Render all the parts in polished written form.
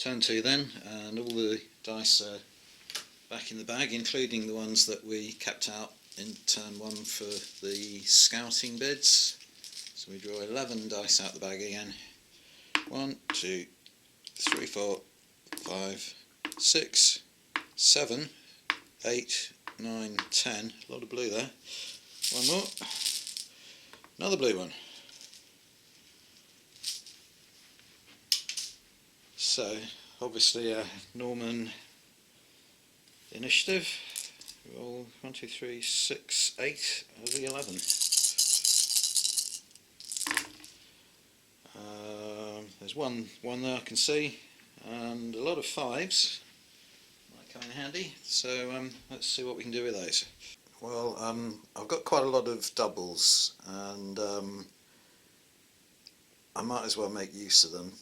Turn 2 then, and all the dice are back in the bag, including the ones that we kept out in turn 1 for the scouting bids. So we draw 11 dice out the bag again. 1, 2, 3, 4, 5, 6, 7, 8, 9, 10. A lot of blue there. One more. Another blue one. So, obviously a Norman initiative. Roll 1, 2, 3, 6, 8 of the 11. There's one there I can see, and a lot of 5s. Might come in handy. So let's see what we can do with those. Well, I've got quite a lot of doubles, and I might as well make use of them.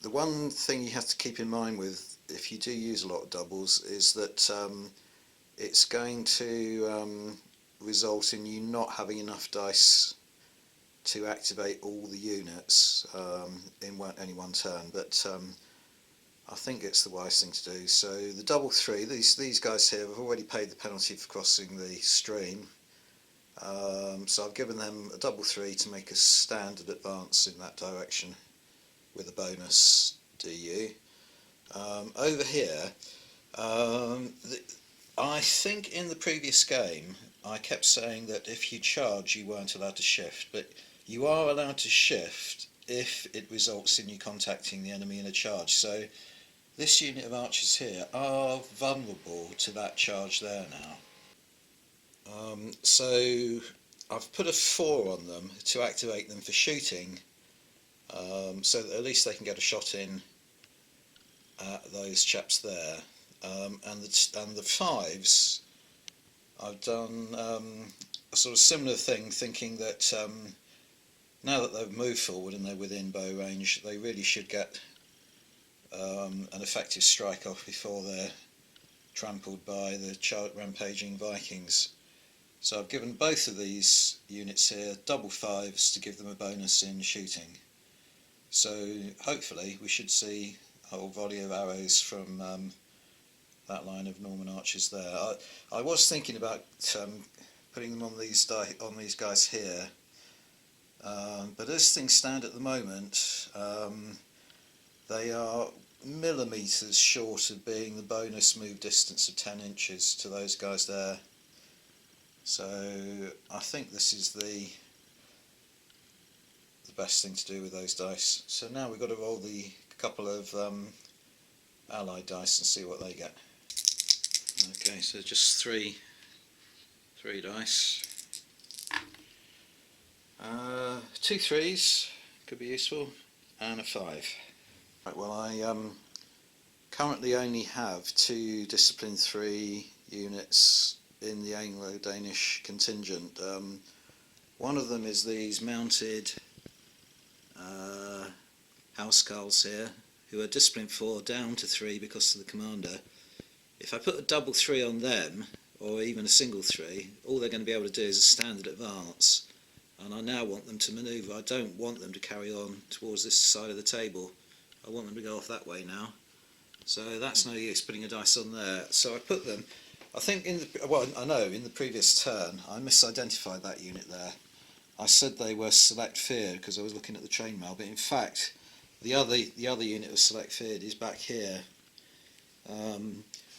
The one thing you have to keep in mind with if you do use a lot of doubles is that it's going to result in you not having enough dice to activate all the units in any one turn, but I think it's the wise thing to do. So the double 3, these guys here have already paid the penalty for crossing the stream, so I've given them a double 3 to make a standard advance in that direction with a bonus DU. Over here, I think in the previous game I kept saying that if you charge you weren't allowed to shift, but you are allowed to shift if it results in you contacting the enemy in a charge. So this unit of archers here are vulnerable to that charge there now. So I've put a 4 on them to activate them for shooting, so that at least they can get a shot in at those chaps there. And the 5s, I've done a sort of similar thing, thinking that now that they've moved forward and they're within bow range, they really should get an effective strike off before they're trampled by the rampaging Vikings. So I've given both of these units here double 5s to give them a bonus in shooting. So hopefully we should see a whole volley of arrows from that line of Norman archers there. I was thinking about putting them on these guys here, but as things stand at the moment, they are millimetres short of being the bonus move distance of 10 inches to those guys there. So I think this is the best thing to do with those dice. So now we've got to roll the couple of allied dice and see what they get. Okay, so just three dice. 2 3s could be useful, and a 5. Right, well, I currently only have 2 Discipline 3 units in the Anglo-Danish contingent. One of them is these mounted housecarls here, who are Discipline 4 down to 3 because of the commander. If I put a double 3 on them, or even a single 3, all they're going to be able to do is a standard advance, and I now want them to manoeuvre. I don't want them to carry on towards this side of the table. I want them to go off that way now. So that's no use putting a dice on there. So I put them, I think in the previous turn I misidentified that unit there. I said they were select feared because I was looking at the chainmail, but in fact the other unit of select feared is back here.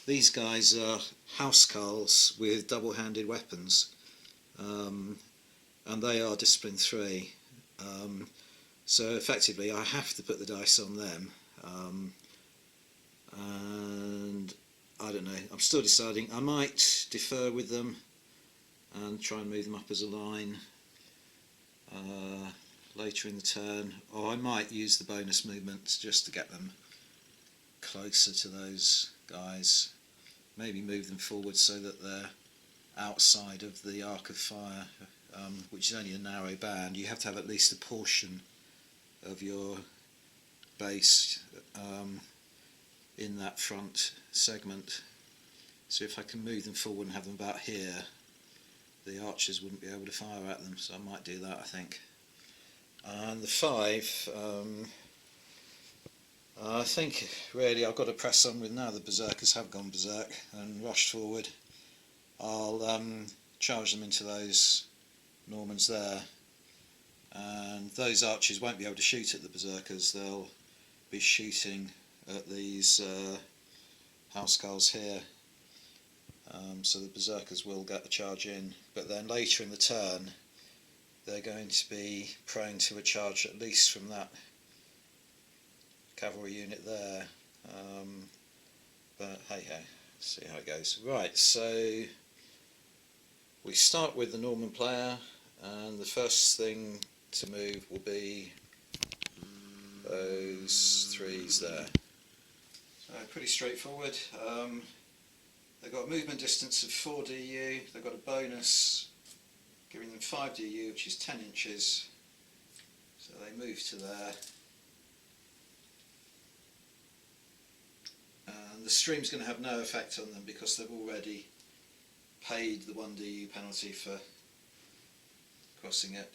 These guys are housecarls with double-handed weapons, and they are Discipline 3. So effectively I have to put the dice on them, and I don't know, I'm still deciding. I might defer with them and try and move them up as a line later in the turn, or I might use the bonus movements just to get them closer to those guys, maybe move them forward so that they're outside of the arc of fire, which is only a narrow band. You have to have at least a portion of your base in that front segment. So if I can move them forward and have them about here, the archers wouldn't be able to fire at them, so I might do that, I think. And the 5, I think really I've got to press on with now the berserkers have gone berserk and rushed forward. I'll charge them into those Normans there, and those archers won't be able to shoot at the berserkers. They'll be shooting at these housecarls here, so the berserkers will get a charge in, but then later in the turn they're going to be prone to a charge at least from that cavalry unit there, but hey ho, see how it goes. Right, so we start with the Norman player, and the first thing to move will be those threes there. So pretty straightforward. They've got a movement distance of 4 DU, they've got a bonus giving them 5 DU, which is 10 inches, so they move to there. And the stream's going to have no effect on them because they've already paid the 1 DU penalty for crossing it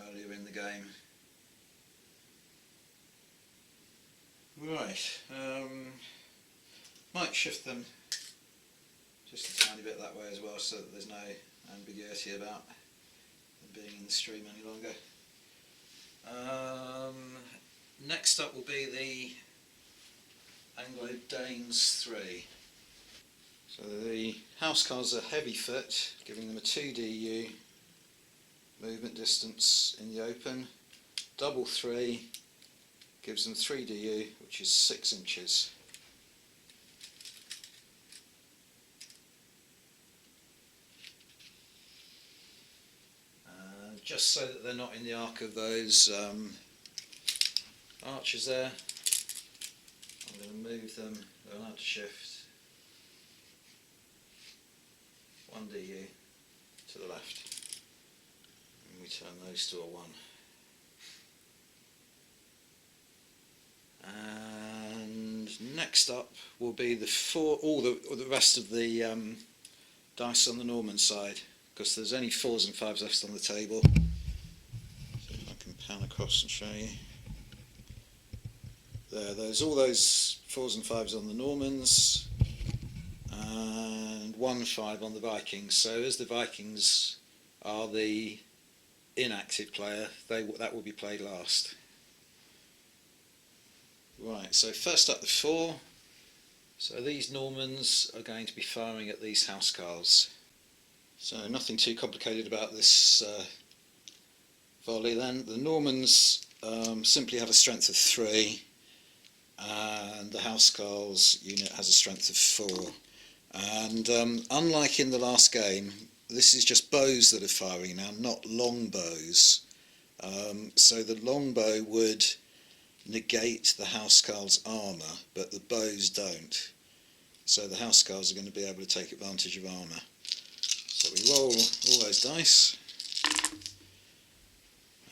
earlier in the game. Right, might shift them just a tiny bit that way as well, so that there's no ambiguity about them being in the stream any longer. Next up will be the Anglo-Danes 3. So the housecarls are heavy foot, giving them a 2 DU movement distance in the open. Double 3 gives them 3 DU, which is 6 inches. Just so that they're not in the arc of those archers there, I'm going to move them, they're allowed to shift 1 DU to the left, and we turn those to a 1. And next up will be all the rest of the dice on the Norman side, because there's only 4s and 5s left on the table. So if I can pan across and show you. There's all those 4s and 5s on the Normans, and 1 5 on the Vikings. So as the Vikings are the inactive player, that will be played last. Right, so first up the 4. So these Normans are going to be firing at these housecarls. So nothing too complicated about this volley then. The Normans simply have a strength of 3, and the housecarls unit has a strength of 4. And unlike in the last game, this is just bows that are firing now, not long bows. So the longbow would negate the housecarls' armour, but the bows don't. So the housecarls are going to be able to take advantage of armour. So we roll all those dice,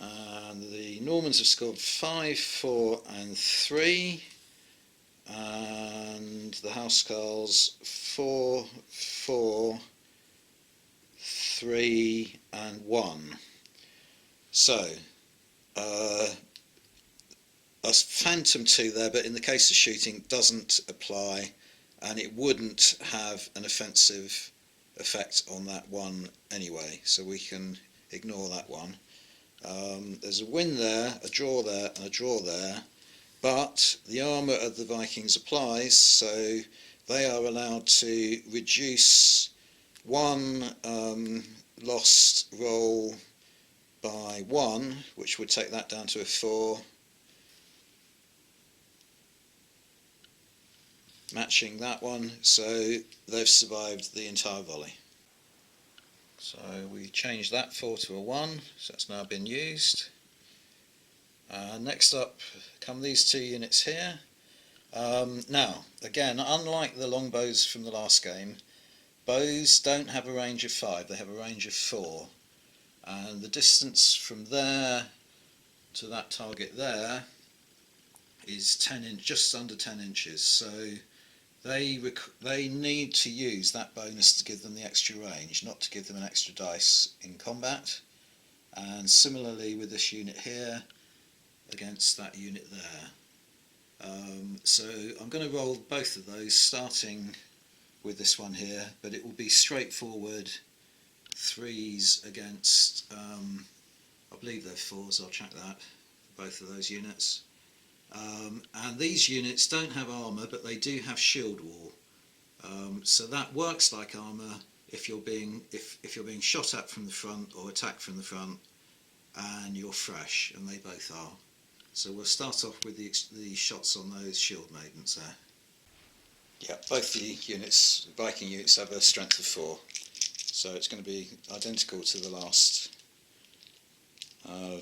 and the Normans have scored 5, 4 and 3, and the housecarls 4, 4, 3 and 1. So a phantom 2 there, but in the case of shooting doesn't apply, and it wouldn't have an offensive effect on that 1 anyway, so we can ignore that one. There's a win there, a draw there and a draw there, but the armour of the Vikings applies, so they are allowed to reduce 1 lost roll by 1, which would take that down to a 4, matching that one, so they've survived the entire volley. So we change that 4 to a 1, so that's now been used. Next up come these 2 units here. Now, again, unlike the longbows from the last game, bows don't have a range of 5, they have a range of 4. And the distance from there to that target there is just under 10 inches, so they need to use that bonus to give them the extra range, not to give them an extra dice in combat. And similarly with this unit here against that unit there. So I'm going to roll both of those, starting with this one here, but it will be straightforward threes against, I believe they're fours, I'll check that, for both of those units. And these units don't have armour, but they do have shield wall. So that works like armour if you're being shot at from the front or attacked from the front and you're fresh, and they both are. So we'll start off with the shots on those shield maidens there. Yeah, both the units, Viking units, have a strength of 4, so it's going to be identical to the last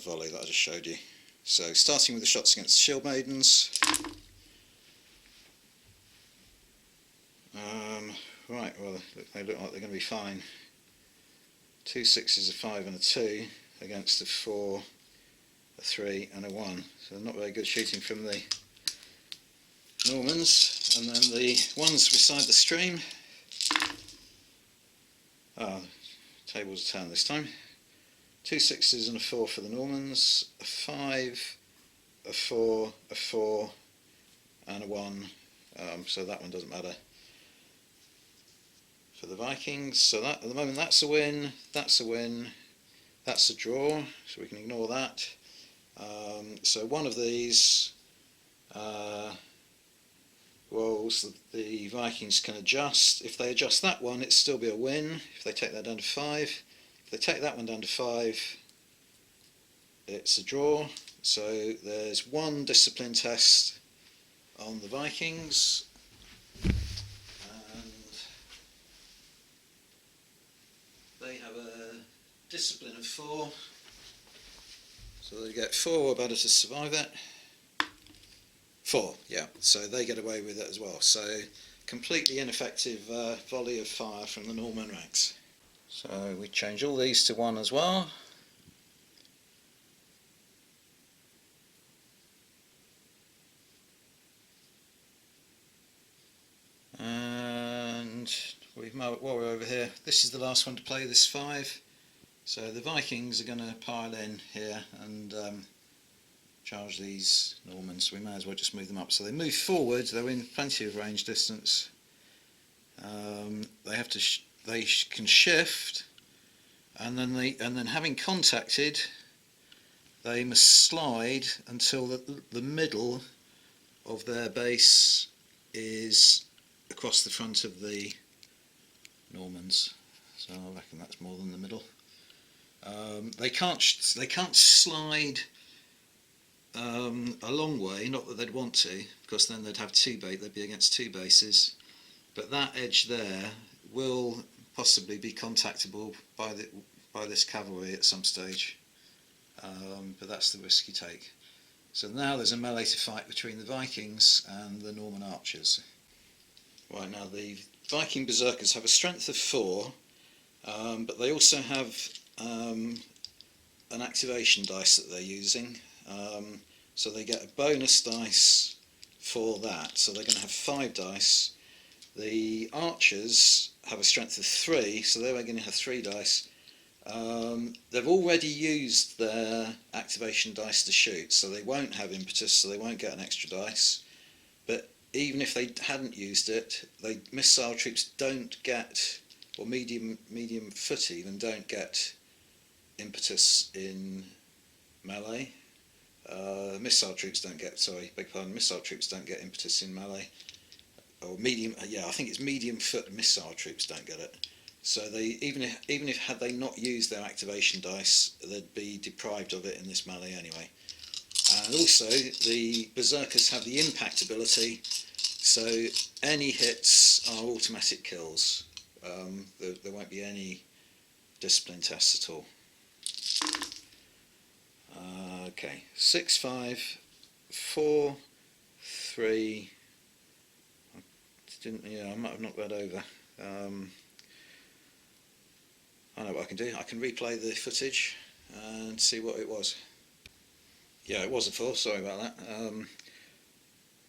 volley that I just showed you. So starting with the shots against the shield maidens. Right, well they look like they're going to be fine. 2 6s, a 5 and a 2 against a 4, a 3 and a 1. So not very good shooting from the Normans. And then the ones beside the stream. Tables turn this time. 2 6s and a 4 for the Normans, a 5, a 4, a 4 and a 1, so that one doesn't matter for the Vikings. So that, at the moment, that's a win, that's a win, that's a draw, so we can ignore that. So one of these rolls the Vikings can adjust. If they adjust that one, it'd still be a win if they take that down to 5. If they take that one down to 5, it's a draw. So there's one discipline test on the Vikings, and they have a discipline of 4, so they get 4 or better to survive it. 4, yeah, so they get away with it as well. So completely ineffective volley of fire from the Norman ranks. So we change all these to 1 as well. And while we're over here, this is the last one to play, this 5. So the Vikings are going to pile in here and charge these Normans. We may as well just move them up. So they move forward, they're in plenty of range distance. They can shift, and then having contacted, they must slide until the middle of their base is across the front of the Normans. So I reckon that's more than the middle. They can't slide a long way, not that they'd want to, because then they'd have they'd be against 2 bases. But that edge there will possibly be contactable by this cavalry at some stage. But that's the risk you take. So now there's a melee to fight between the Vikings and the Norman archers. Right, now the Viking berserkers have a strength of 4, but they also have an activation dice that they're using. So they get a bonus dice for that, so they're going to have 5 dice. The archers have a strength of 3, so they're going to have 3 dice. They've already used their activation dice to shoot, so they won't have impetus, so they won't get an extra dice. But even if they hadn't used it, missile troops don't get, or medium foot even, don't get impetus in melee. Missile troops don't get, missile troops don't get impetus in melee. Or medium, I think it's medium foot missile troops don't get it. So they even if had they not used their activation dice, they'd be deprived of it in this melee anyway. And also the berserkers have the impact ability, so any hits are automatic kills. There won't be any discipline tests at all. Okay, 6 5 4 3. I might have knocked that over. I know what I can do. I can replay the footage and see what it was. Yeah, it was a 4. Sorry about that.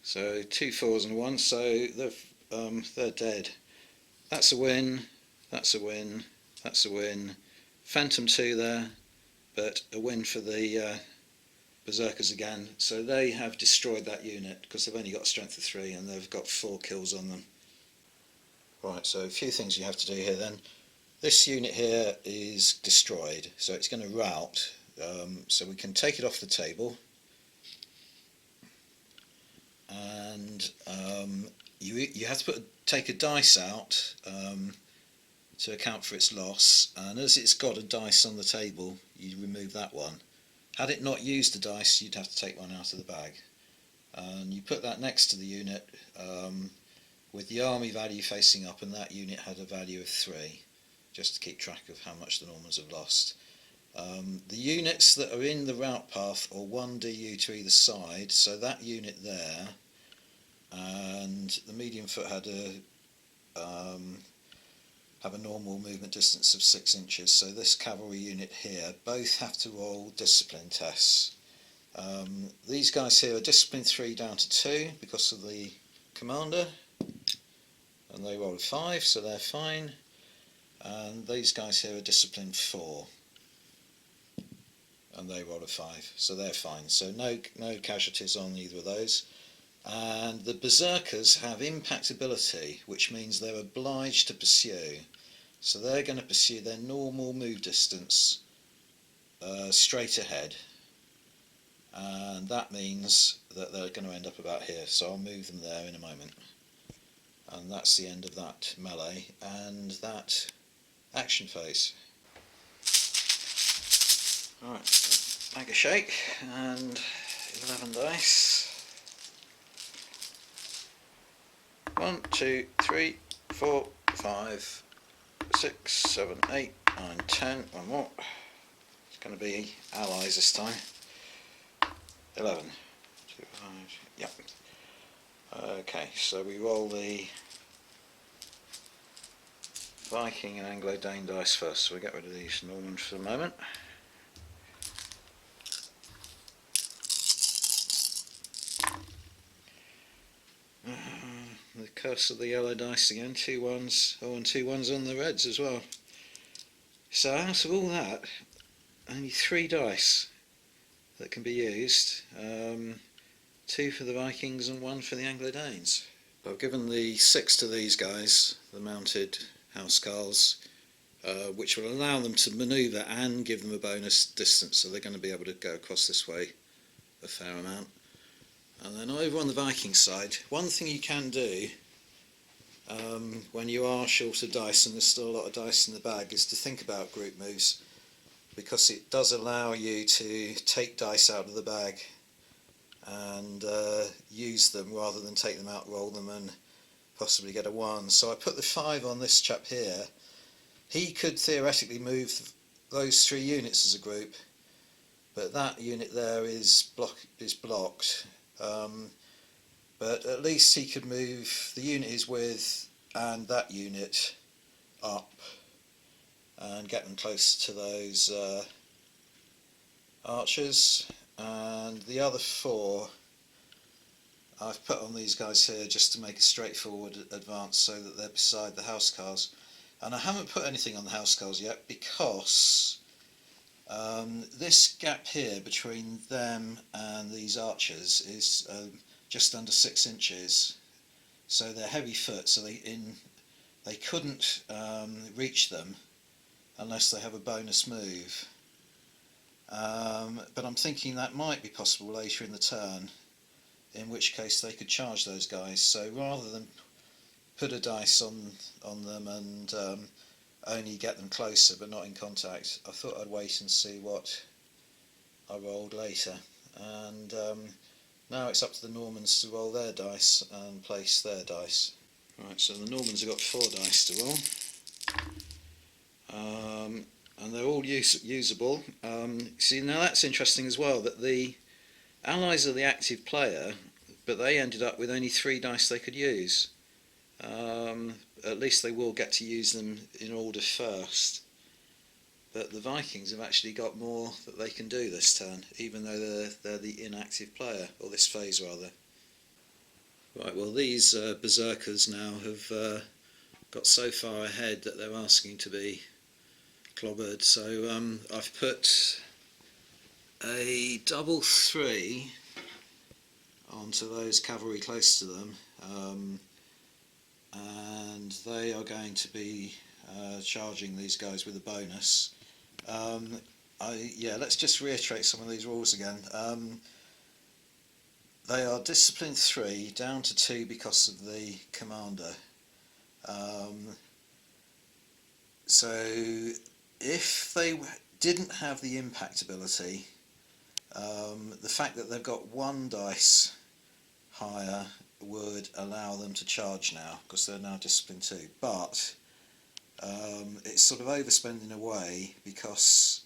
So 2 4s and 1. So they're dead. That's a win. That's a win. That's a win. Phantom 2 there, but a win for the berserkers again, so they have destroyed that unit because they've only got a strength of 3 and they've got 4 kills on them. Right, so a few things you have to do here then. This unit here is destroyed, so it's going to rout, so we can take it off the table, and you have to take a dice out to account for its loss, and as it's got a dice on the table, you remove that one. Had it not used the dice, you'd have to take one out of the bag, and you put that next to the unit with the army value facing up, and that unit had a value of 3, just to keep track of how much the Normans have lost. The units that are in the route path are 1 DU to either side, so that unit there and the medium foot had have a normal movement distance of 6 inches, so this cavalry unit here both have to roll discipline tests. These guys here are discipline 3 down to 2 because of the commander, and they roll a 5, so they're fine. And these guys here are discipline 4 and they roll a 5, so they're fine, so no casualties on either of those. And the berserkers have impactability, which means they're obliged to pursue, so they're going to pursue their normal move distance straight ahead, and that means that they're going to end up about here, so I'll move them there in a moment. And that's the end of that melee and that action phase. Alright, so bag a shake and 11 dice. 1, 2, 3, 4, 5, 6, 7, 8, 9, 10, one more. It's going to be allies this time. 11. 2, 5, yep. Okay, so we roll the Viking and Anglo-Dane dice first, so we get rid of these Normans for the moment. The curse of the yellow dice again, 2 1s, oh, and 2 1s on the reds as well. So out of all that, only 3 dice that can be used, 2 for the Vikings and 1 for the Anglo-Danes. I've given the 6 to these guys, the mounted housecarls, which will allow them to manoeuvre and give them a bonus distance, so they're going to be able to go across this way a fair amount. And then over on the Viking side, one thing you can do when you are short of dice and there's still a lot of dice in the bag is to think about group moves, because it does allow you to take dice out of the bag and use them rather than take them out, roll them and possibly get a 1. So I put the 5 on this chap here. He could theoretically move those 3 units as a group, but that unit there is blocked. But at least he could move the unit he's with and that unit up and get them close to those archers. And the other 4 I've put on these guys here just to make a straightforward advance so that they're beside the housecarls. And I haven't put anything on the housecarls yet because this gap here between them and these archers is just under 6 inches, so they're heavy foot, so they couldn't reach them unless they have a bonus move. But I'm thinking that might be possible later in the turn, in which case they could charge those guys. So rather than put a dice on them and only get them closer but not in contact, I thought I'd wait and see what I rolled later. And now it's up to the Normans to roll their dice and place their dice. Right, so the Normans have got 4 dice to roll. And they're all usable. See, now that's interesting as well, that the allies are the active player, but they ended up with only 3 dice they could use. At least they will get to use them in order first. But the Vikings have actually got more that they can do this turn, even though they're the inactive player, or this phase rather. Right, well these berserkers now have got so far ahead that they're asking to be clobbered, so I've put a double 3 onto those cavalry close to them, and they are going to be charging these guys with a bonus. Let's just reiterate some of these rules again. They are discipline 3 down to 2 because of the commander. So if they didn't have the impact ability, the fact that they've got 1 dice higher would allow them to charge now, because they're now discipline 2. But it's sort of overspending away, because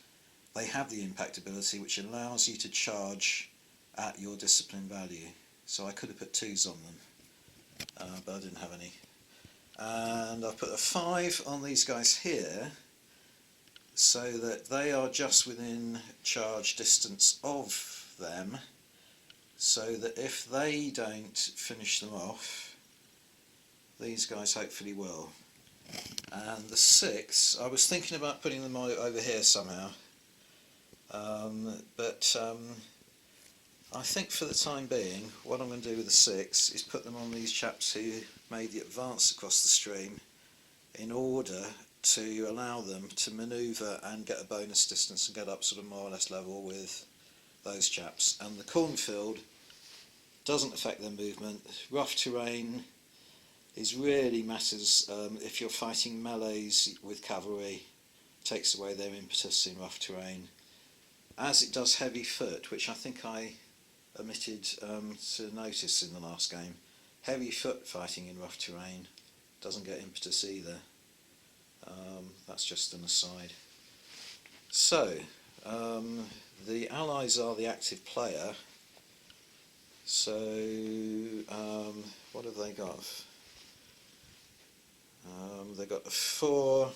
they have the impact ability, which allows you to charge at your discipline value. So I could have put 2s on them, but I didn't have any. And I've put a 5 on these guys here, so that they are just within charge distance of them, so that if they don't finish them off, these guys hopefully will. And the 6, I was thinking about putting them over here somehow, but I think for the time being what I'm going to do with the 6 is put them on these chaps who made the advance across the stream, in order to allow them to manoeuvre and get a bonus distance and get up sort of more or less level with those chaps. And the cornfield doesn't affect their movement. Rough terrain is really matters if you're fighting melees with cavalry, takes away their impetus in rough terrain, as it does heavy foot, which I think I omitted to notice in the last game. Heavy foot fighting in rough terrain doesn't get impetus either. That's just an aside. So the allies are the active player. So what have they got? They've got a 4,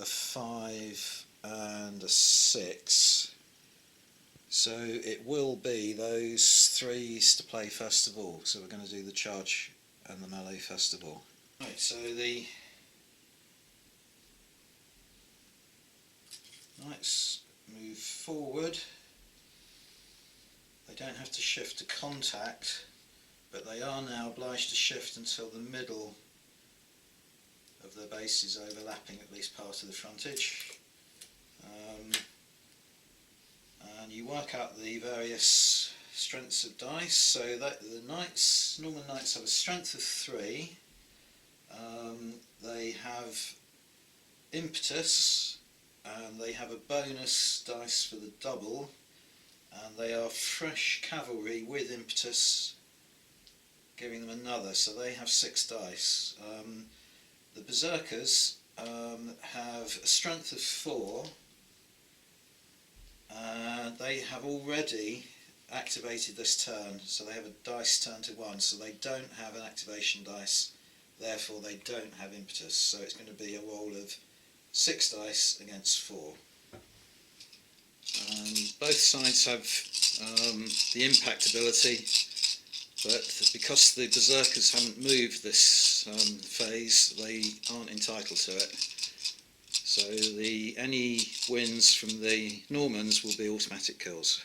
a 5 and a 6. So it will be those 3s to play first of all. So we're going to do the charge and the melee first of all. Right, so the knights move forward. They don't have to shift to contact, but they are now obliged to shift until the middle of their base is overlapping at least part of the frontage. And you work out the various strengths of dice, so that the knights, Norman knights, have a strength of 3, they have impetus, and they have a bonus dice for the double, and they are fresh cavalry with impetus, giving them another, so they have 6 dice. The berserkers have a strength of 4, and they have already activated this turn, so they have a dice turn to 1, so they don't have an activation dice, therefore they don't have impetus, so it's going to be a roll of 6 dice against 4. And both sides have the impact ability, but because the berserkers haven't moved this phase, they aren't entitled to it. So any wins from the Normans will be automatic kills.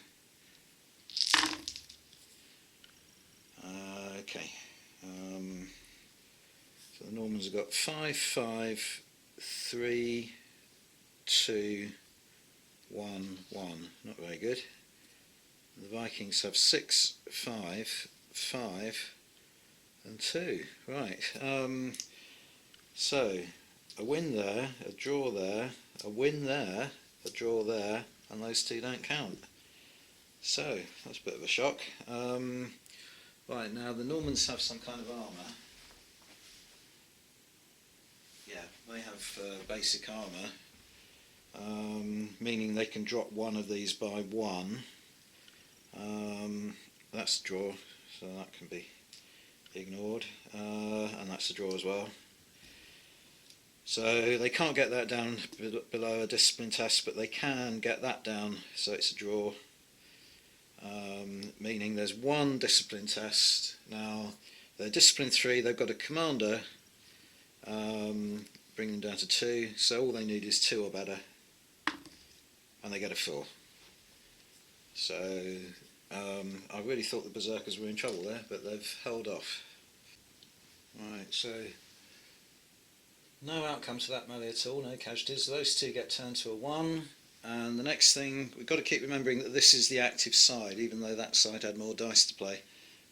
Okay, so the Normans have got 5, 5, 3, 2, 1, 1. Not very good. The Vikings have 6, 5, 5 and 2. Right. So a win there, a draw there, a win there, a draw there, and those 2 don't count. So that's a bit of a shock. Right, now the Normans have some kind of armour. Yeah, they have basic armour, meaning they can drop one of these by 1. That's a draw, so that can be ignored, and that's a draw as well. So they can't get that down below a discipline test, but they can get that down, so it's a draw, meaning there's 1 discipline test. Now they're discipline 3, they've got a commander, bring them down to 2, so all they need is 2 or better, and they get a 4. So I really thought the berserkers were in trouble there, but they've held off. Right, so no outcome to that melee at all, no casualties. Those two get turned to a 1. And the next thing, we've got to keep remembering that this is the active side, even though that side had more dice to play.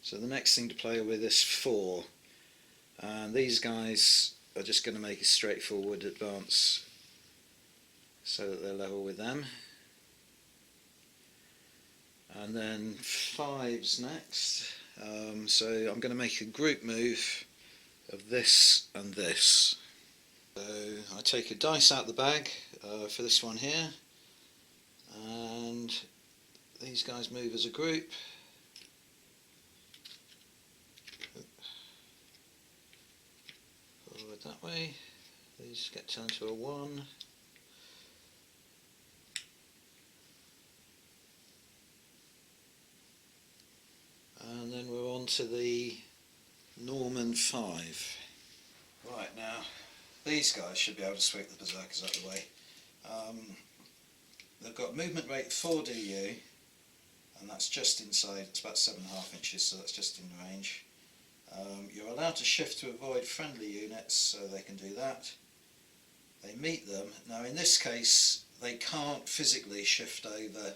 So the next thing to play with is 4. And these guys are just going to make a straightforward advance so that they're level with them. And then 5's next. So I'm going to make a group move of this and this. So I take a dice out the bag for this one here, and these guys move as a group. Forward that way. These get turned to a 1. And then we're on to the Norman 5. Right, now these guys should be able to sweep the berserkers out of the way. They've got movement rate 4 DU, and that's just inside, it's about 7.5 inches, so that's just in range. You're allowed to shift to avoid friendly units, so they can do that. They meet them. Now in this case, they can't physically shift over,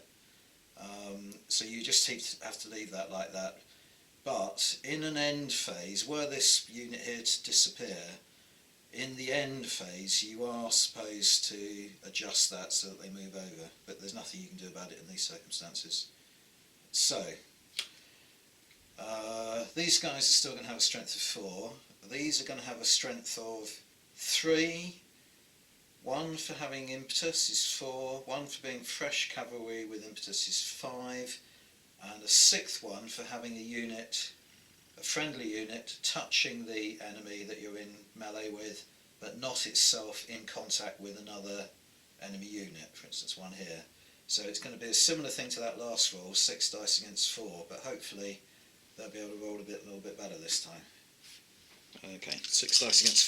so you just have to leave that like that. But in an end phase, were this unit here to disappear, in the end phase you are supposed to adjust that so that they move over, but there's nothing you can do about it in these circumstances. So these guys are still going to have a strength of 4. These are going to have a strength of 3. 1 for having impetus is 4, 1 for being fresh cavalry with impetus is 5, and a 6th one for having a unit, a friendly unit, touching the enemy that you're in melee with, but not itself in contact with another enemy unit, for instance one here. So it's going to be a similar thing to that last roll, 6 dice against 4, but hopefully they'll be able to roll a little bit better this time. Okay, 6 dice against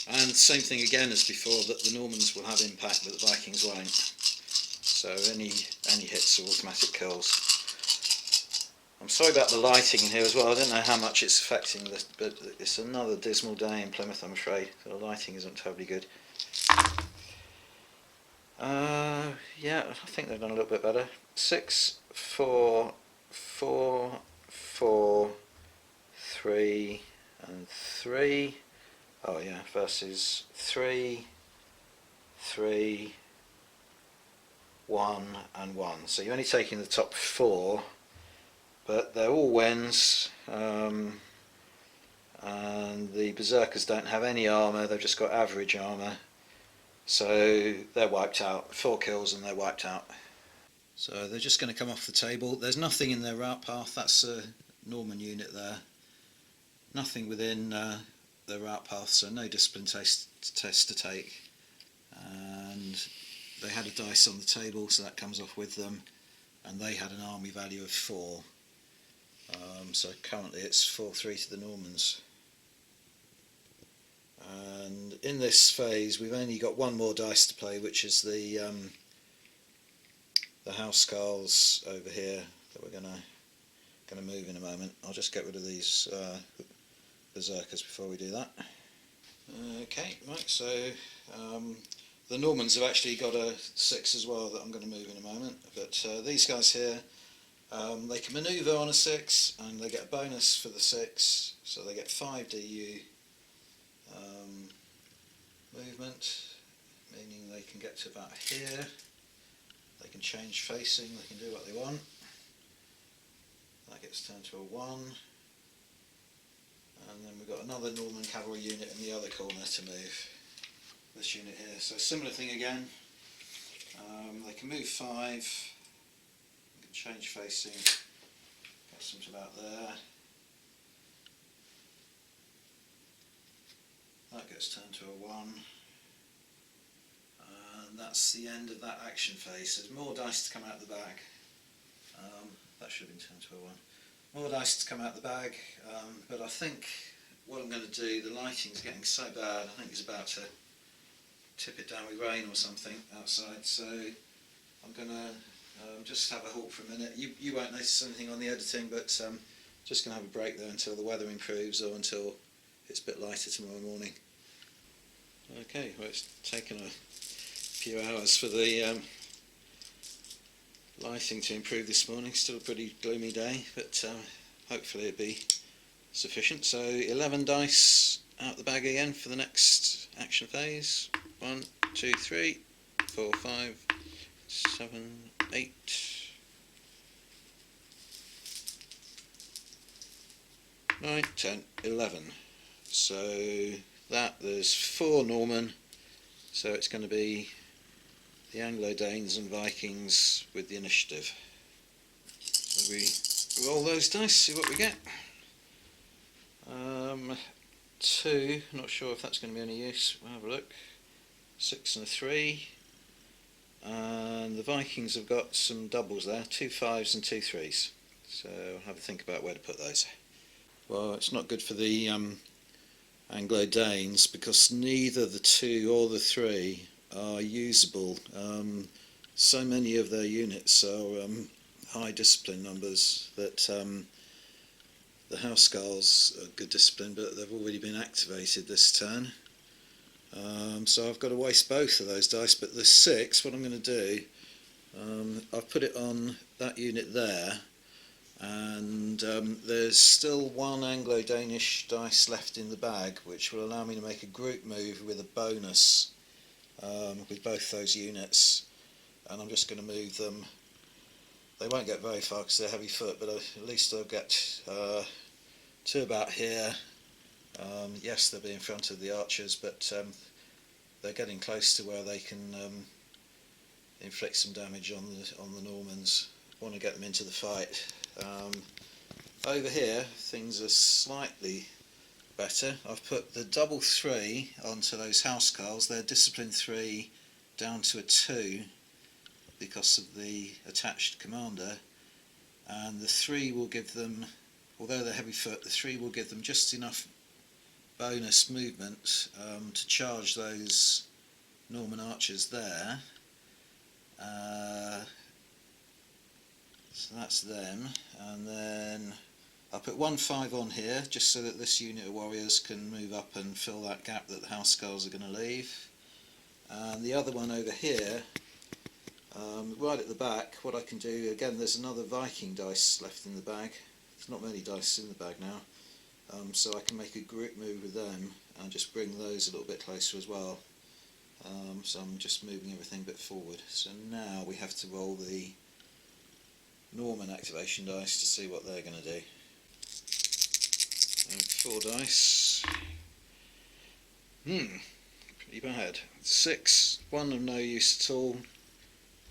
4, and same thing again as before, that the Normans will have impact but the Vikings won't. So any hits are automatic kills. I'm sorry about the lighting in here as well. I don't know how much it's affecting this, but it's another dismal day in Plymouth, I'm afraid. The lighting isn't terribly good. Yeah, I think they've done a little bit better. 6, 4, 4, 4, 3, and 3. Oh yeah, versus 3, 3, 1, and 1. So you're only taking the top 4. But they're all wins, and the berserkers don't have any armour, they've just got average armour, so they're wiped out. 4 kills and they're wiped out. So they're just going to come off the table. There's nothing in their route path, that's a Norman unit there. Nothing within their route path, so no discipline test to take. And they had a dice on the table, so that comes off with them, and they had an army value of 4. So currently it's 4-3 to the Normans. And in this phase we've only got 1 more dice to play, which is the housecarls over here that we're gonna move in a moment. I'll just get rid of these berserkers before we do that. Okay, right, so the Normans have actually got a 6 as well that I'm going to move in a moment, but these guys here, they can manoeuvre on a 6 and they get a bonus for the 6, so they get 5 DU movement, meaning they can get to about here. They can change facing, they can do what they want. That gets turned to a 1, and then we've got another Norman cavalry unit in the other corner to move. This unit here, so similar thing again. They can move 5. Change facing, gets them to about there. That gets turned to a 1. And that's the end of that action phase. There's more dice to come out of the bag. That should have been turned to a 1. More dice to come out of the bag, but I think what I'm going to do, the lighting's getting so bad, I think it's about to tip it down with rain or something outside, so I'm going to Just have a halt for a minute. You won't notice anything on the editing, but just going to have a break there until the weather improves or until it's a bit lighter tomorrow morning. Okay, well, it's taken a few hours for the lighting to improve this morning. Still a pretty gloomy day, but hopefully it'll be sufficient. So 11 dice out the bag again for the next action phase. 1, 2, 3, 4, 5, 7, 8. 9, 10, 11. So there's 4 Norman, so it's going to be the Anglo-Danes and Vikings with the initiative. So we roll those dice, see what we get. 2, not sure if that's going to be any use, we'll have a look. 6 and a 3. And the Vikings have got some doubles there, 2 5s and 2 3s. So I'll have a think about where to put those. Well, it's not good for the Anglo-Danes because neither the 2 or the 3 are usable. So many of their units are high discipline numbers that the Housecarls are good discipline, but they've already been activated this turn. So I've got to waste both of those dice, but the 6, what I'm going to do, I've put it on that unit there, and there's still 1 Anglo-Danish dice left in the bag, which will allow me to make a group move with a bonus with both those units, and I'm just going to move them. They won't get very far because they're heavy foot, but at least they'll get to about here. Yes, they'll be in front of the archers, but they're getting close to where they can inflict some damage on the Normans. I want to get them into the fight. Over here, things are slightly better. I've put the double 3 onto those Housecarls. They're discipline 3 down to a 2 because of the attached commander, and the 3 will give them, although they're heavy foot, the 3 will give them just enough bonus movement to charge those Norman archers there. So that's them, and then I'll put 1 5 on here just so that this unit of warriors can move up and fill that gap that the Housecarls are going to leave. And the other one over here, right at the back, what I can do, again there's another Viking dice left in the bag. There's not many dice in the bag now. So I can make a group move with them and just bring those a little bit closer as well. So I'm just moving everything a bit forward. So now we have to roll the Norman activation dice to see what they're going to do. And 4 dice. Pretty bad. 6, 1 of no use at all,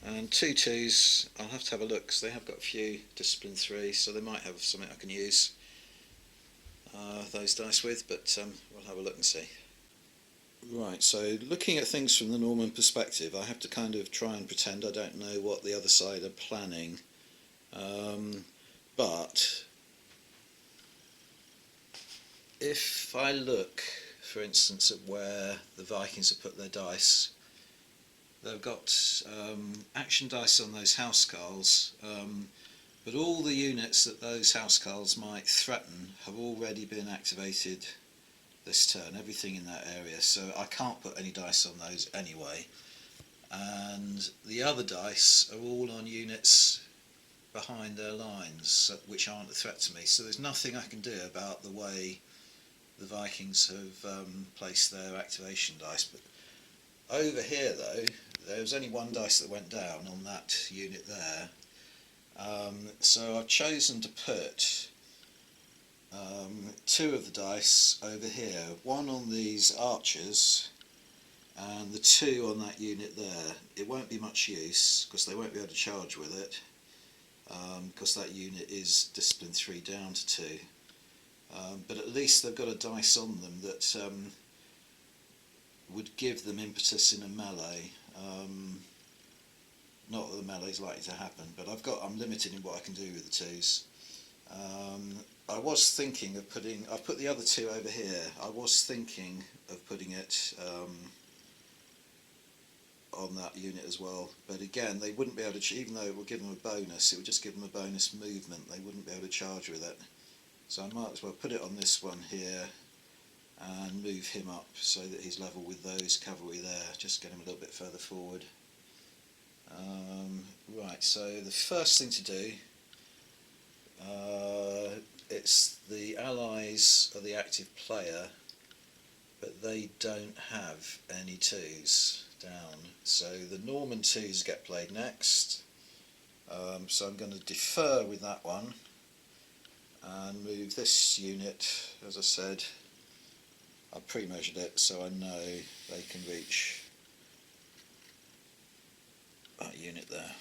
and 2 2s. I'll have to have a look because they have got a few discipline 3s, so they might have something I can use those dice with, but we'll have a look and see. Right, so looking at things from the Norman perspective, I have to kind of try and pretend I don't know what the other side are planning. But if I look, for instance, at where the Vikings have put their dice, they've got action dice on those Housecarls, but all the units that those Housecarls might threaten have already been activated this turn, everything in that area, so I can't put any dice on those anyway. And the other dice are all on units behind their lines, which aren't a threat to me, so there's nothing I can do about the way the Vikings have placed their activation dice. But over here though, there was only 1 dice that went down on that unit there, so I've chosen to put 2 of the dice over here, 1 on these archers and the 2 on that unit there. It won't be much use because they won't be able to charge with it, because that unit is discipline 3 down to 2, but at least they've got a dice on them that would give them impetus in a melee. Not that the melee is likely to happen, but I'm limited in what I can do with the 2s. I was thinking of I've put the other 2 over here. I was thinking of putting it on that unit as well, but again they wouldn't be able to, even though it would give them a bonus, it would just give them a bonus movement, they wouldn't be able to charge with it. So I might as well put it on this one here and move him up so that he's level with those cavalry there, just get him a little bit further forward. Right, so the first thing to do, it's the allies are the active player, but they don't have any twos down, so the Norman twos get played next. So I'm going to defer with that one and move this unit. As I said, I pre-measured it so I know they can reach that unit there,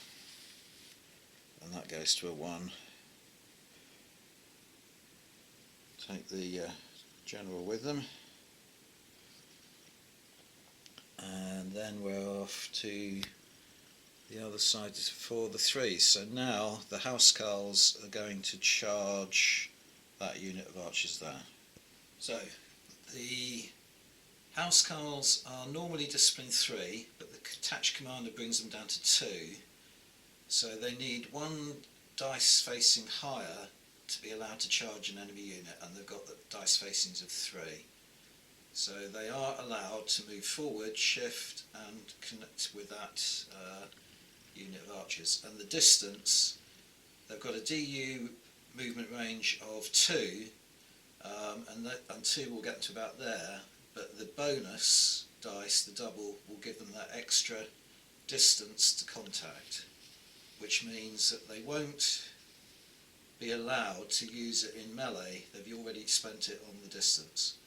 and that goes to a 1. Take the general with them, and then we're off to the other side for the 3. So now the housecarls are going to charge that unit of archers there. So the housecarls are normally discipline 3, but the attached commander brings them down to 2, so they need 1 dice facing higher to be allowed to charge an enemy unit, and they've got the dice facings of 3. So they are allowed to move forward, shift and connect with that unit of archers. And the distance, they've got a DU movement range of 2, and 2 will get them to about there, but the bonus dice, the double, will give them that extra distance to contact, which means that they won't be allowed to use it in melee. They've already spent it on the distance,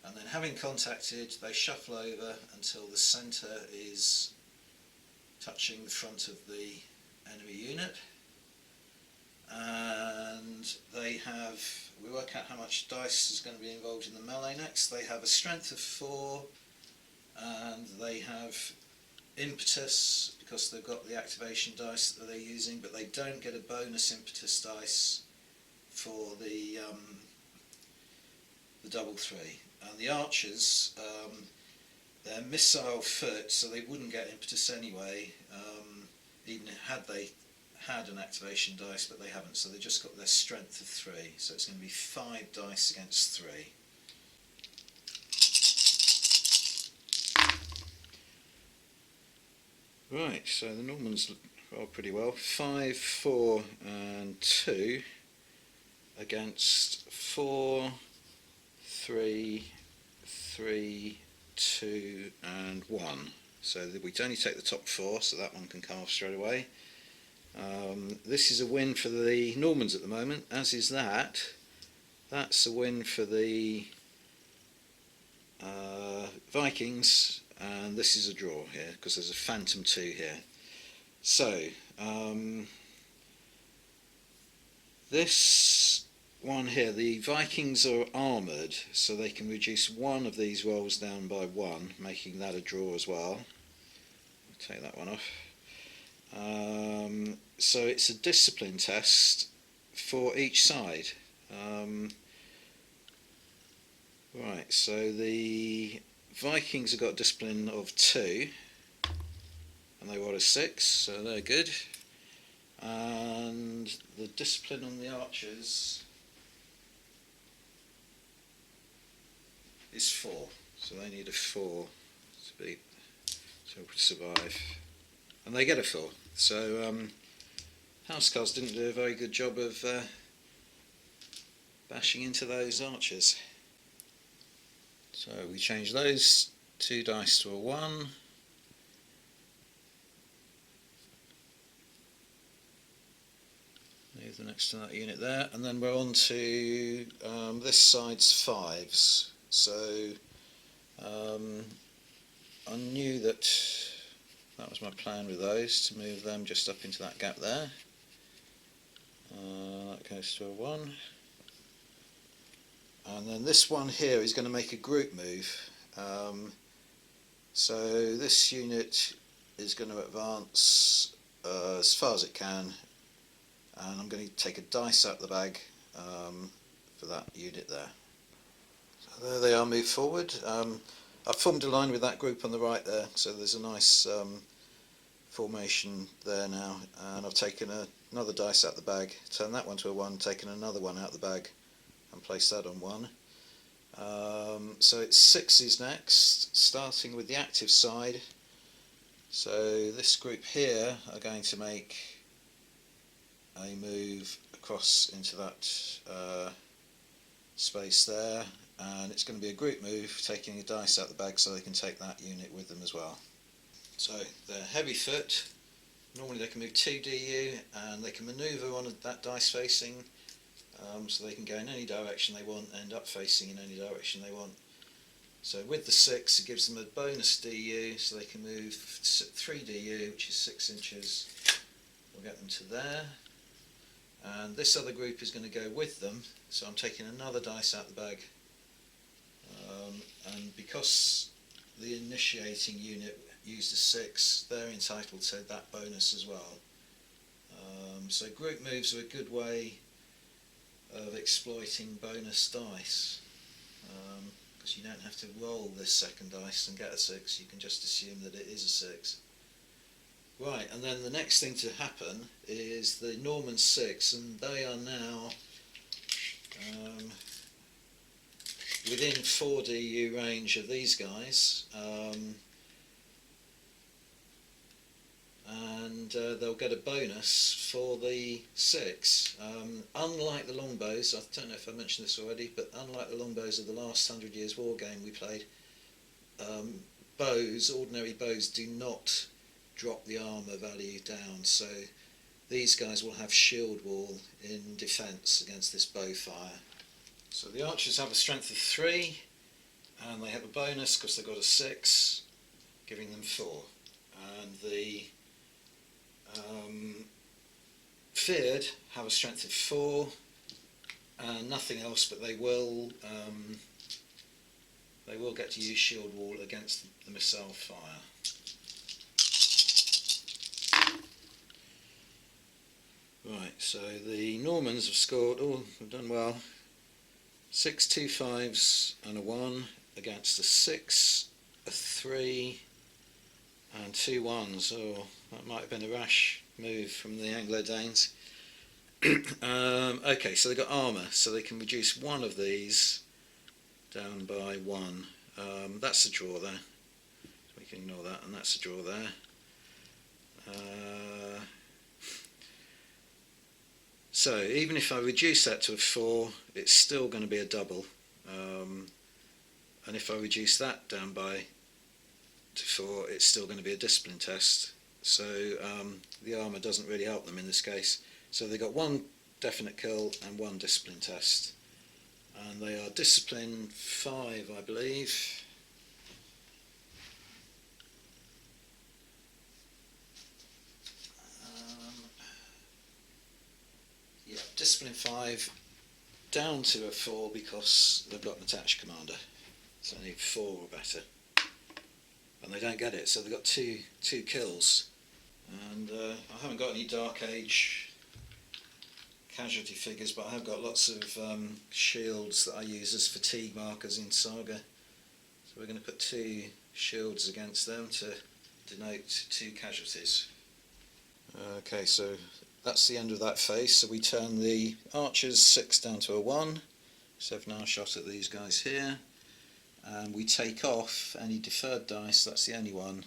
and then having contacted, they shuffle over until the centre is touching the front of the enemy unit, and they have, we work out how much dice is going to be involved in the melee next. They have a strength of 4, and they have impetus because they've got the activation dice that they're using, but they don't get a bonus impetus dice for the double 3. And the archers, they're missile foot, so they wouldn't get impetus anyway, even had they had an activation dice, but they haven't, so they just got their strength of 3, so it's going to be 5 dice against 3. Right, so the Normans roll pretty well. 5, 4 and 2 against 4, 3, 3, 2 and 1. So we only take the top 4, so that one can come off straight away. This is a win for the Normans at the moment, as is that. That's a win for the Vikings, and this is a draw here because there's a Phantom 2 here. So this one here, the Vikings are armoured, so they can reduce 1 of these rolls down by 1, making that a draw as well. I'll take that one off. So it's a discipline test for each side. Right, so the Vikings have got a discipline of 2, and they rolled a 6, so they're good. And the discipline on the archers is 4, so they need a 4 to survive, and they get a 4. So housecarls didn't do a very good job of bashing into those archers. So we change those 2 dice to a 1. Move the next to that unit there, and then we're on to this side's 5s. So I knew that was my plan with those, to move them just up into that gap there. That goes to a 1. And then this one here is going to make a group move. So this unit is going to advance as far as it can, and I'm going to take a dice out of the bag for that unit there. So there they are, move forward. I've formed a line with that group on the right there, so there's a nice formation there now, and I've taken another dice out the bag, turned that one to a 1, taken another one out the bag and placed that on 1. So it's 6s next, starting with the active side. So this group here are going to make a move across into that space there, and it's going to be a group move, taking a dice out the bag so they can take that unit with them as well. So they're heavy foot. Normally they can move 2 DU, and they can manoeuvre on that dice facing, so they can go in any direction they want, end up facing in any direction they want. So with the 6, it gives them a bonus DU, so they can move 3 DU, which is 6 inches. We'll get them to there. And this other group is going to go with them, so I'm taking another dice out the bag. And because the initiating unit used a 6, they're entitled to that bonus as well. So group moves are a good way of exploiting bonus dice, because you don't have to roll this second dice and get a 6, you can just assume that it is a 6. Right, and then the next thing to happen is the Norman 6, and they are now within 4 DU range of these guys, and they'll get a bonus for the 6. Unlike the longbows, I don't know if I mentioned this already, but unlike the longbows of the last 100 Years War game we played, ordinary bows do not drop the armour value down, so these guys will have shield wall in defence against this bow fire. So the archers have a strength of 3, and they have a bonus because they've got a 6, giving them 4. And the feared have a strength of 4 and nothing else, but they will get to use shield wall against the missile fire. Right, so the Normans have scored, have done well. 6 2 5s and a 1 against a 6, a 3 and 2 1s. That might have been a rash move from the Anglo-Danes. Okay, so they've got armour, so they can reduce one of these down by 1. That's a draw there, so we can ignore that, and that's a draw there. So even if I reduce that to a 4, it's still going to be a double, and if I reduce that down to 4, it's still going to be a discipline test. So the armour doesn't really help them in this case. So they got 1 definite kill and 1 discipline test, and they are discipline 5, I believe. Yeah, discipline 5 down to a 4 because they've got an attached commander, so they need 4 or better, and they don't get it, so they've got two kills. And I haven't got any Dark Age casualty figures, but I have got lots of shields that I use as fatigue markers in Saga, so we're going to put 2 shields against them to denote 2 casualties. Okay, so that's the end of that phase. So we turn the archers 6 down to a 1, so I've now shot at these guys here, and we take off any deferred dice, that's the only one,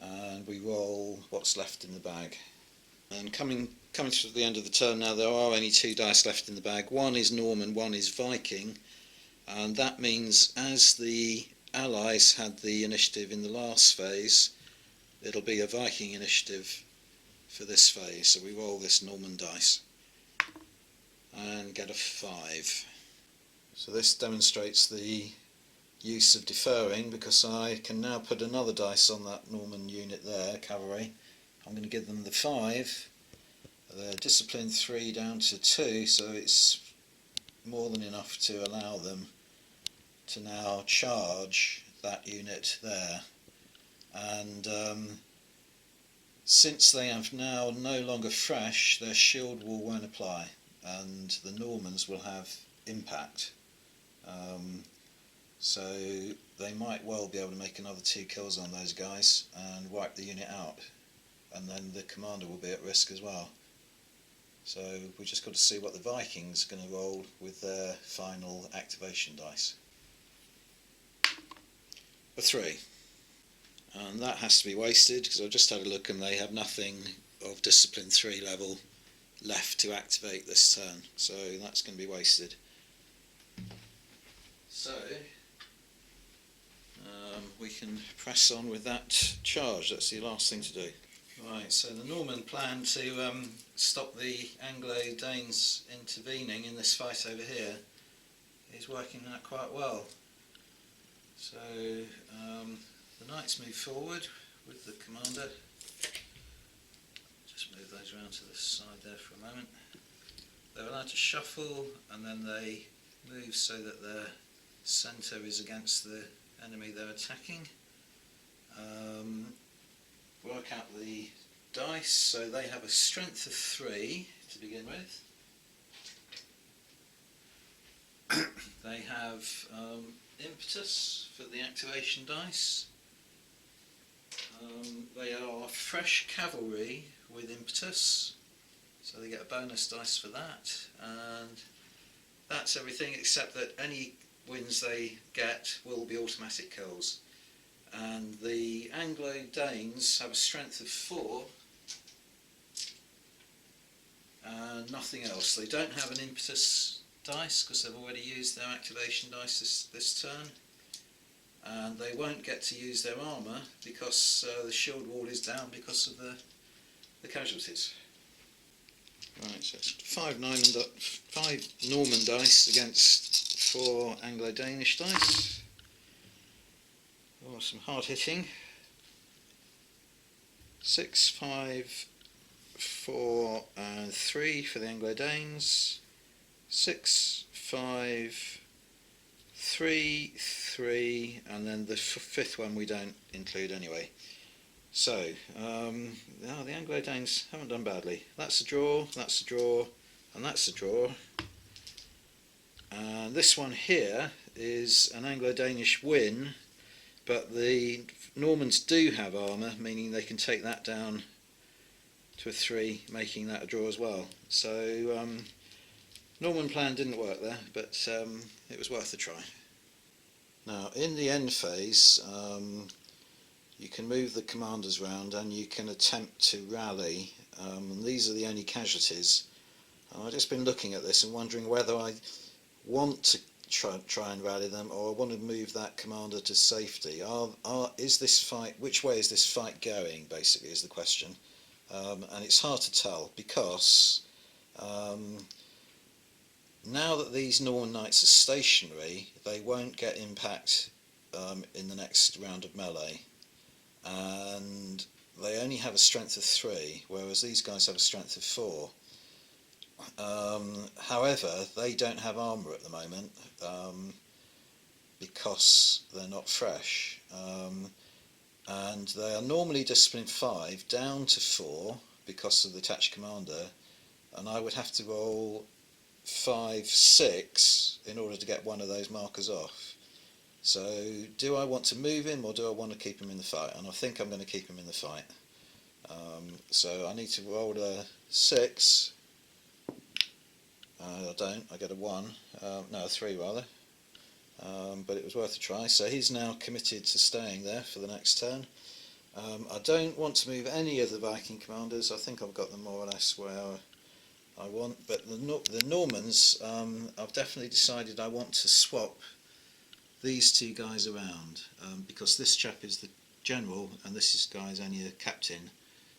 and we roll what's left in the bag. And coming to the end of the turn now, there are only 2 dice left in the bag. One is Norman, one is Viking, and that means as the Allies had the initiative in the last phase, it'll be a Viking initiative for this phase. So we roll this Norman dice and get a 5. So this demonstrates the use of deferring, because I can now put another dice on that Norman unit there, cavalry. I'm going to give them the 5. They're discipline 3 down to 2, so it's more than enough to allow them to now charge that unit there. And since they have now no longer fresh, their shield wall won't apply, and the Normans will have impact. So they might well be able to make another 2 kills on those guys and wipe the unit out. and then the commander will be at risk as well. So we've just got to see what the Vikings are going to roll with their final activation dice. A 3. And that has to be wasted because I've just had a look and they have nothing of discipline 3 level left to activate this turn, so that's going to be wasted. So we can press on with that charge. That's the last thing to do. Right, so the Norman plan to stop the Anglo-Danes intervening in this fight over here is working out quite well. So the knights move forward with the commander. Just move those around to the side there for a moment. They're allowed to shuffle and then they move so that their centre is against the enemy they're attacking. Work out the dice, so they have a strength of 3 to begin with. They have impetus for the activation dice. They are fresh cavalry with impetus, so they get a bonus dice for that, and that's everything except that any wins they get will be automatic kills. And the Anglo-Danes have a strength of 4 and nothing else. They don't have an impetus dice because they've already used their activation dice this turn, and they won't get to use their armour because the shield wall is down because of the casualties. Right, so it's 5 Norman dice against 4 Anglo-Danish dice. Oh, some hard hitting. 6, 5, 4 and 3 for the Anglo-Danes. 6, 5, 3, 3, and then the fifth one we don't include anyway. So, the Anglo-Danes haven't done badly. That's a draw, that's a draw, and that's a draw. And this one here is an Anglo-Danish win, but the Normans do have armour, meaning they can take that down to a 3, making that a draw as well. So, Norman plan didn't work there, but it was worth a try. Now, in the end phase, you can move the commanders round and you can attempt to rally. And these are the only casualties. I've just been looking at this and wondering whether I want to try and rally them, or I want to move that commander to safety. Is this fight? Which way is this fight going? Basically, is the question, and it's hard to tell because now that these Norman knights are stationary, they won't get impact in the next round of melee, and they only have a strength of 3, whereas these guys have a strength of 4. However, they don't have armour at the moment because they're not fresh, and they are normally discipline 5 down to 4 because of the attached commander, and I would have to roll 5, 6 in order to get one of those markers off. So do I want to move him or do I want to keep him in the fight? And I think I'm going to keep him in the fight. So I need to roll a 6. I don't, I get a 1, no, a 3 rather, but it was worth a try. So he's now committed to staying there for the next turn. I don't want to move any of the Viking commanders. I think I've got them more or less where I want, but the Normans, I've definitely decided I want to swap these 2 guys around, because this chap is the general and this guy's only a captain.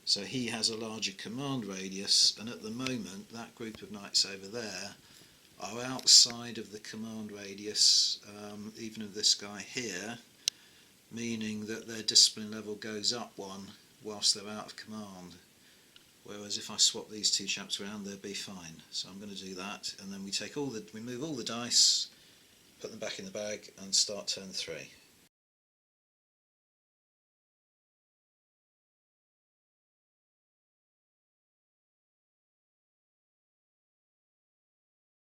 So he has a larger command radius, and at the moment that group of knights over there are outside of the command radius, even of this guy here, meaning that their discipline level goes up 1 whilst they're out of command. Whereas if I swap these 2 chaps around, they'll be fine. So I'm going to do that, and then we move all the dice, put them back in the bag, and start turn 3.